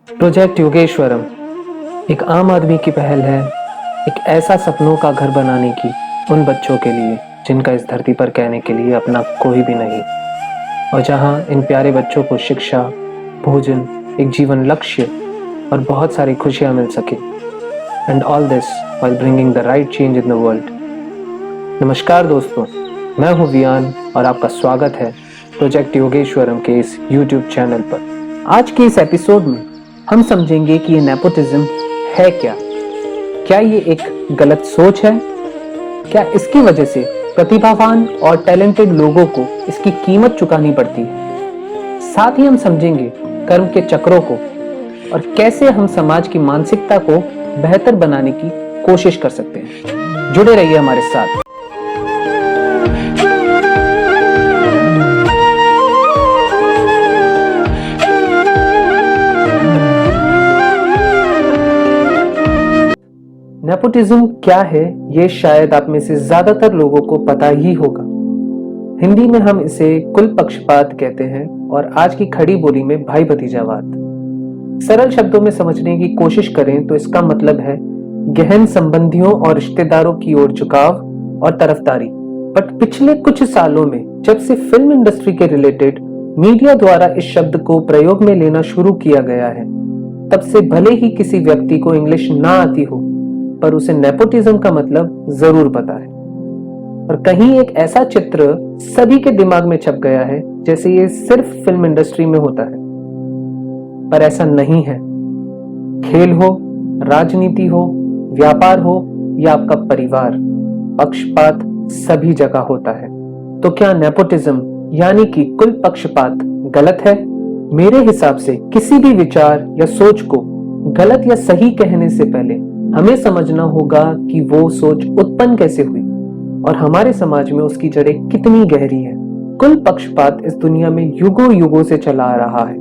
Project योगेश्वरम एक आम आदमी की पहल है, एक ऐसा सपनों का घर बनाने की उन बच्चों के लिए जिनका इस धरती पर कहने के लिए अपना कोई भी नहीं, और जहां इन प्यारे बच्चों को शिक्षा, भोजन, एक जीवन लक्ष्य और बहुत सारी खुशियां मिल सके। And all this while bringing the right change in the world. नमस्कार दोस्तों, मैं हूं वियान और आपका स्वागत है प्रोजेक्ट योगेश्वरम के इस यूट्यूब चैनल पर। आज के इस एपिसोड में हम समझेंगे कि ये नेपोटिज्म है क्या। क्या ये एक गलत सोच है? क्या इसकी वजह से प्रतिभावान और टैलेंटेड लोगों को इसकी कीमत चुकानी पड़ती है? साथ ही हम समझेंगे कर्म के चक्रों को और कैसे हम समाज की मानसिकता को बेहतर बनाने की कोशिश कर सकते हैं। जुड़े रहिए हमारे साथ। नेपोटिज्म क्या है, ये शायद आप में से ज्यादातर लोगों को पता ही होगा। हिंदी में हम इसे कुल पक्षपात कहते हैं और आज की खड़ी बोली में भाई भतीजावाद। सरल शब्दों में समझने की कोशिश करें तो इसका मतलब है गहन संबंधियों और रिश्तेदारों की ओर झुकाव और तरफदारी। बट पिछले कुछ सालों में जब से फिल्म इंडस्ट्री के रिलेटेड मीडिया द्वारा इस शब्द को प्रयोग में लेना शुरू किया गया है, तब से भले ही किसी व्यक्ति को इंग्लिश ना आती हो, पर उसे नेपोटिज्म का मतलब जरूर पता है। और कहीं एक ऐसा चित्र सभी के दिमाग में छप गया है जैसे ये सिर्फ फिल्म इंडस्ट्री में होता है, पर ऐसा नहीं है। खेल हो, राजनीति हो, व्यापार हो या आपका परिवार, पक्षपात सभी जगह होता है। तो क्या नेपोटिज्म यानी कि कुल पक्षपात गलत है? मेरे हिसाब से किसी भी विचार या सोच को गलत या सही कहने से पहले हमें समझना होगा कि वो सोच उत्पन्न कैसे हुई और हमारे समाज में उसकी जड़ें कितनी गहरी है। कुल पक्षपात इस दुनिया में युगों युगों से चला आ रहा है,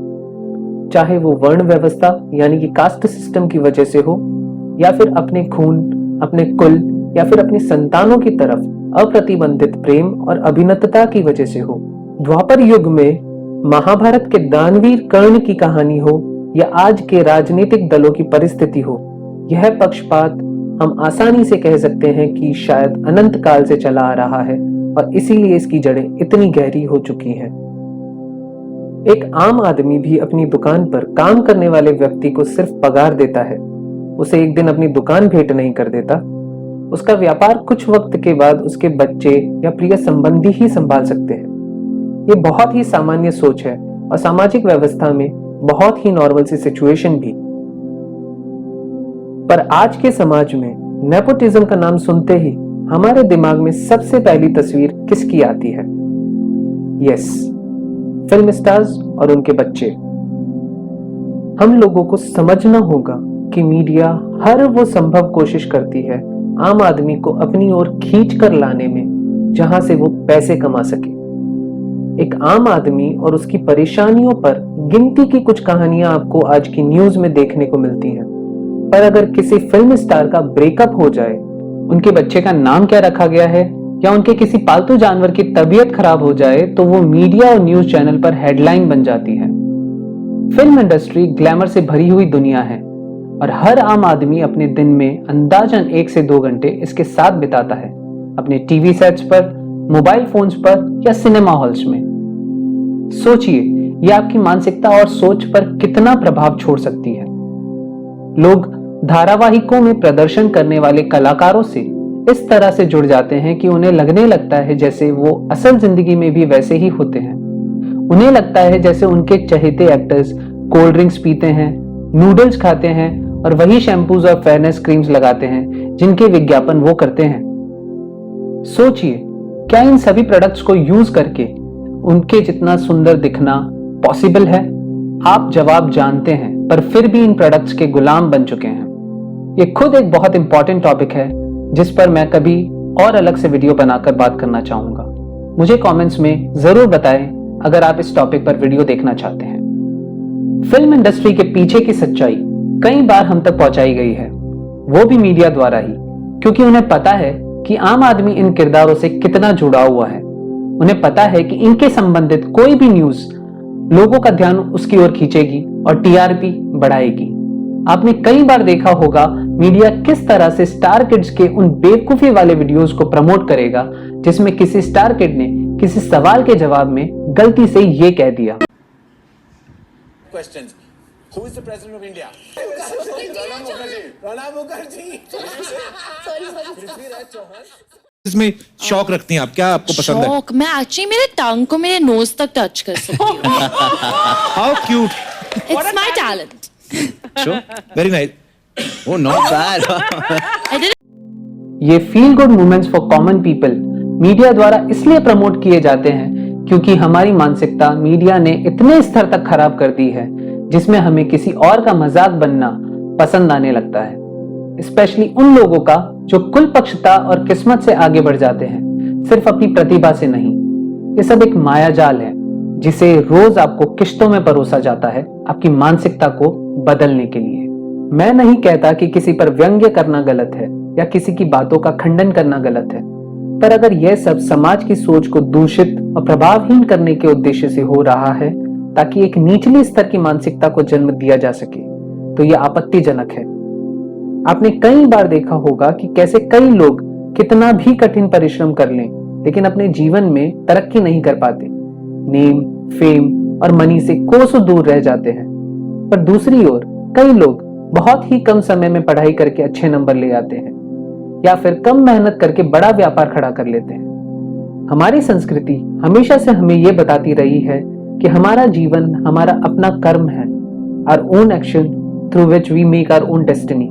चाहे वो वर्ण व्यवस्था यानी कि कास्ट सिस्टम की वजह से हो, या फिर अपने खून, अपने कुल या फिर अपनी संतानों की तरफ अप्रतिबंधित प्रेम और अभिनतता की वजह से हो। द्वापर युग में महाभारत के दानवीर कर्ण की कहानी हो या आज के राजनीतिक दलों की परिस्थिति हो, यह पक्षपात हम आसानी से कह सकते हैं कि शायद अनंत काल से चला आ रहा है और इसीलिए इसकी जड़ें इतनी गहरी हो चुकी हैं। एक आम आदमी भी अपनी दुकान पर काम करने वाले व्यक्ति को सिर्फ पगार देता है, उसे एक दिन अपनी दुकान भेंट नहीं कर देता। उसका व्यापार कुछ वक्त के बाद उसके बच्चे या प्रिय संबंधी ही संभाल सकते हैं। ये बहुत ही सामान्य सोच है और सामाजिक व्यवस्था में बहुत ही नॉर्मल सी सिचुएशन भी। पर आज के समाज में नेपोटिज्म का नाम सुनते ही हमारे दिमाग में सबसे पहली तस्वीर किसकी आती है? यस, फिल्म स्टार्स और उनके बच्चे। हम लोगों को समझना होगा कि मीडिया हर वो संभव कोशिश करती है आम आदमी को अपनी ओर खींच कर लाने में जहां से वो पैसे कमा सके। एक आम आदमी और उसकी परेशानियों पर गिनती की कुछ कहानियां आपको आज की न्यूज में देखने को मिलती हैं। पर अगर किसी फिल्म स्टार का ब्रेकअप हो जाए, उनके बच्चे का नाम क्या रखा गया है या उनके किसी पालतू जानवर की तबीयत खराब हो जाए तो वो मीडिया और न्यूज चैनल पर हेडलाइन बन जाती है। फिल्म इंडस्ट्री ग्लैमर से भरी हुई दुनिया है और हर आम आदमी अपने दिन में अंदाजन 1 से 2 घंटे इसके साथ बिताता है, अपने टीवी सेट्स पर, मोबाइल फोन्स पर या सिनेमा हॉल्स में। सोचिए, ये आपकी मानसिकता और सोच पर कितना प्रभाव छोड़ सकती है। लोग धारावाहिकों में प्रदर्शन करने वाले कलाकारों से इस तरह से जुड़ जाते हैं कि उन्हें लगने लगता है जैसे वो असल जिंदगी में भी वैसे ही होते हैं। उन्हें लगता है जैसे उनके चहेते एक्टर्स कोल्ड ड्रिंक्स पीते हैं, नूडल्स खाते हैं और वही शैम्पूज और फेयरनेस क्रीम्स लगाते हैं जिनके विज्ञापन वो करते हैं। सोचिए, क्या इन सभी प्रोडक्ट्स को यूज करके उनके जितना सुंदर दिखना पॉसिबल है? आप जवाब जानते हैं, पर फिर भी इन प्रोडक्ट्स के गुलाम बन चुके हैं। ये खुद एक बहुत इंपॉर्टेंट टॉपिक है जिस पर मैं कभी और अलग से वीडियो बनाकर बात करना चाहूंगा। मुझे कमेंट्स में जरूर बताएं अगर आप इस टॉपिक पर वीडियो देखना चाहते हैं। फिल्म इंडस्ट्री के पीछे की सच्चाई कई बार हम तक पहुंचाई गई है, वो भी मीडिया द्वारा ही, क्योंकि उन्हें पता है कि आम आदमी इन किरदारों से कितना जुड़ा हुआ है। उन्हें पता है कि इनके संबंधित कोई भी न्यूज लोगों का ध्यान उसकी ओर खींचेगी और टीआरपी बढ़ाएगी। आपने कई बार देखा होगा मीडिया किस तरह से स्टार किड्स के उन बेवकूफी वाले वीडियोस को प्रमोट करेगा जिसमें किसी स्टार किड ने किसी सवाल के जवाब में गलती से ये कह दिया। Questions. Who is the president of India? Pranab Mukherjee. Prithviraj Chauhan. इसमें शौक रखती हैं आप, क्या आपको पसंद है? शौक, मैं एक्चुअली मेरे टंग को मेरे नोज तक टच कर सकती हूँ। How cute. It's my talent. Very nice. Oh, not bad. I did ये feel good moments for common people media द्वारा इसलिए प्रमोट किए जाते हैं क्योंकि हमारी मानसिकता मीडिया ने इतने स्तर तक खराब कर दी है जिसमें हमें किसी और का मजाक बनना पसंद आने लगता है। स्पेशली उन लोगों का जो कुल पक्षता और किस्मत से आगे बढ़ जाते हैं, सिर्फ अपनी प्रतिभा से नहीं। ये सब एक मायाजाल है जिसे रोज आपको किश्तों में परोसा जाता है आपकी मानसिकता को बदलने के लिए। मैं नहीं कहता कि किसी पर व्यंग्य करना गलत है या किसी की बातों का खंडन करना गलत है, पर अगर यह सब समाज की सोच को दूषित और प्रभावहीन करने के उद्देश्य से हो रहा है ताकि एक निचली स्तर की मानसिकता को जन्म दिया जा सके, तो यह आपत्तिजनक है। आपने कई बार देखा होगा कि कैसे कई लोग कितना भी कठिन परिश्रम कर लें लेकिन अपने जीवन में तरक्की नहीं कर पाते, नेम, फेम और मनी से कोसों दूर रह जाते हैं। पर दूसरी ओर कई लोग बहुत ही कम समय में पढ़ाई करके अच्छे नंबर ले आते हैं या फिर कम मेहनत करके बड़ा व्यापार खड़ा कर लेते हैं। हमारी संस्कृति हमेशा से हमें यह बताती रही है कि हमारा जीवन हमारा अपना कर्म है, our own action through which we make our own destiny।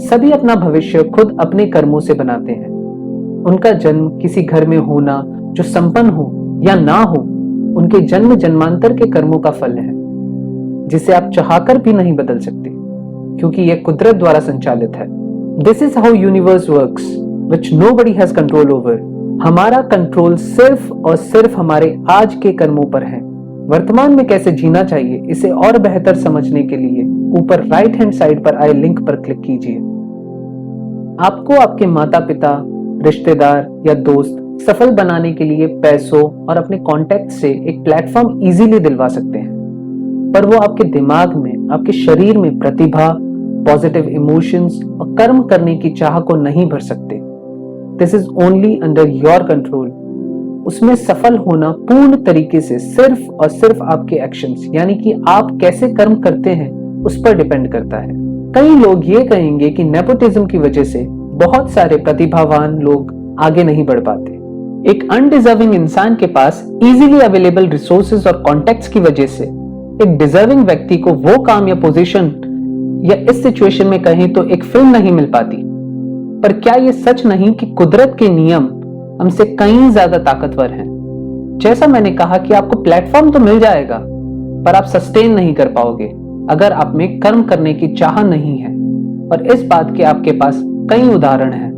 सभी अपना भविष्य खुद अपने कर्मों से बनाते हैं। उनका जन्म किसी घर में होना जो संपन्न हो या ना हो, उनके जन्म जन्मांतर के कर्मों का फल है जिसे आप चाहकर भी नहीं बदल सकते क्योंकि यह कुदरत द्वारा संचालित है। This is how universe works, which nobody has control over। हमारा कंट्रोल सिर्फ और सिर्फ हमारे आज के कर्मों पर है। वर्तमान में कैसे जीना चाहिए इसे और बेहतर समझने के लिए ऊपर राइट हैंड साइड पर आए लिंक पर क्लिक कीजिए। आपको आपके माता पिता, रिश्तेदार या दोस्त सफल बनाने के लिए पैसों और अपने कॉन्टेक्ट से एक प्लेटफॉर्म इजीली दिलवा सकते हैं, पर वो आपके दिमाग में, आपके शरीर में प्रतिभा, पॉजिटिव इमोशंस और कर्म करने की चाह को नहीं भर सकते। This is only under your control. उसमें सफल होना पूर्ण तरीके से सिर्फ और सिर्फ आपके एक्शंस यानी कि आप कैसे कर्म करते हैं उस पर डिपेंड करता है। कई लोग ये कहेंगे कि नेपोटिज्म की वजह से बहुत सारे प्रतिभावान लोग आगे नहीं बढ़ पाते। एक अनडिजर्विंग इंसान के पास इजीली अवेलेबल रिसोर्सेज और कॉन्टेक्ट्स की वजह से एक डिजर्विंग व्यक्ति को वो काम या पोजीशन या इस सिचुएशन में कहें तो एक फिल्म नहीं मिल पाती। पर क्या यह सच नहीं कि कुदरत के नियम हमसे कहीं ज्यादा ताकतवर हैं? जैसा मैंने कहा कि आपको प्लेटफॉर्म तो मिल जाएगा पर आप सस्टेन नहीं कर पाओगे अगर आप में कर्म करने की चाह नहीं है। और इस बात के आपके पास कई उदाहरण हैं।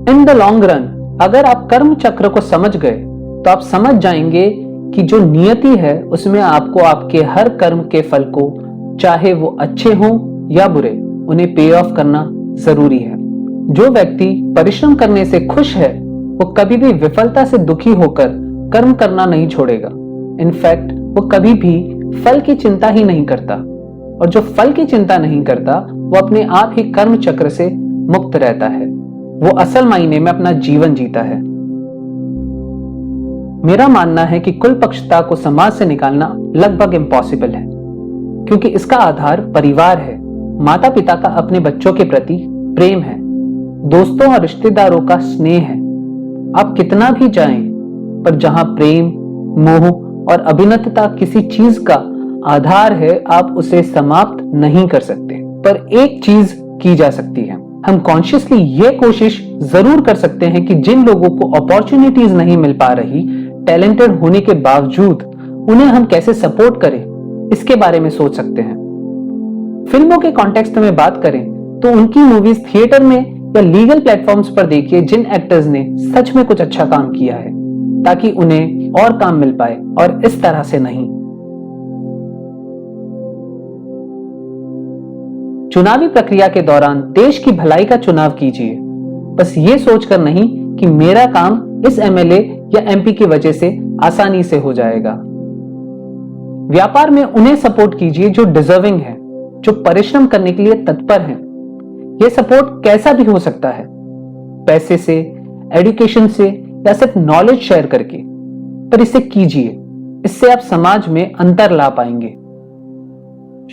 इन द लॉन्ग रन अगर आप कर्म चक्र को समझ गए तो आप समझ जाएंगे कि जो नियति है उसमें आपको आपके हर कर्म के फल को, चाहे वो अच्छे हों या बुरे, उन्हें पे ऑफ करना जरूरी है। जो व्यक्ति परिश्रम करने से खुश है वो कभी भी विफलता से दुखी होकर कर्म करना नहीं छोड़ेगा। इनफैक्ट वो कभी भी फल की चिंता ही नहीं करता, और जो फल की चिंता नहीं करता वो अपने आप ही कर्म चक्र से मुक्त रहता है। वो असल मायने में अपना जीवन जीता है। मेरा मानना है कि कुल पक्षता को समाज से निकालना लगभग इम्पॉसिबल है क्योंकि इसका आधार परिवार है। माता पिता का अपने बच्चों के प्रति प्रेम है, दोस्तों और रिश्तेदारों का स्नेह है। आप कितना भी चाहें, पर जहां प्रेम, मोह और अभिन्नता किसी चीज का आधार है, आप उसे समाप्त नहीं कर सकते। पर एक चीज की जा सकती है, हम कॉन्शियसली ये कोशिश जरूर कर सकते हैं कि जिन लोगों को अपॉर्चुनिटीज नहीं मिल पा रही, टैलेंटेड होने के बावजूद उन्हें हम कैसे सपोर्ट करें, इसके बारे में सोच सकते हैं। फिल्मों के कॉन्टेक्स्ट में बात करें तो उनकी मूवीज थिएटर में या लीगल प्लेटफॉर्म्स पर देखिए जिन एक्टर्स ने सच में कुछ अच्छा काम किया है, ताकि उन्हें और काम मिल पाए, और इस तरह से नहीं। चुनावी प्रक्रिया के दौरान देश की भलाई का चुनाव कीजिए, बस ये सोचकर नहीं कि मेरा काम इस एमएलए या एमपी की वजह से आसानी से हो जाएगा। व्यापार में उन्हें सपोर्ट कीजिए जो डिजर्विंग है, जो परिश्रम करने के लिए तत्पर हैं। यह सपोर्ट कैसा भी हो सकता है, पैसे से, एजुकेशन से या सिर्फ नॉलेज शेयर करके, पर इसे कीजिए। इससे आप समाज में अंतर ला पाएंगे।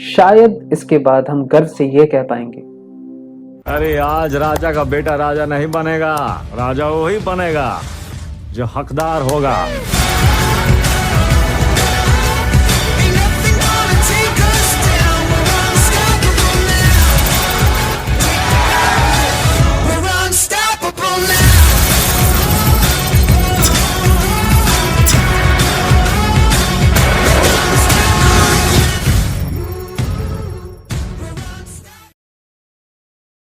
शायद इसके बाद हम गर्व से यह कह पाएंगे, अरे आज राजा का बेटा राजा नहीं बनेगा, राजा वही बनेगा जो हकदार होगा।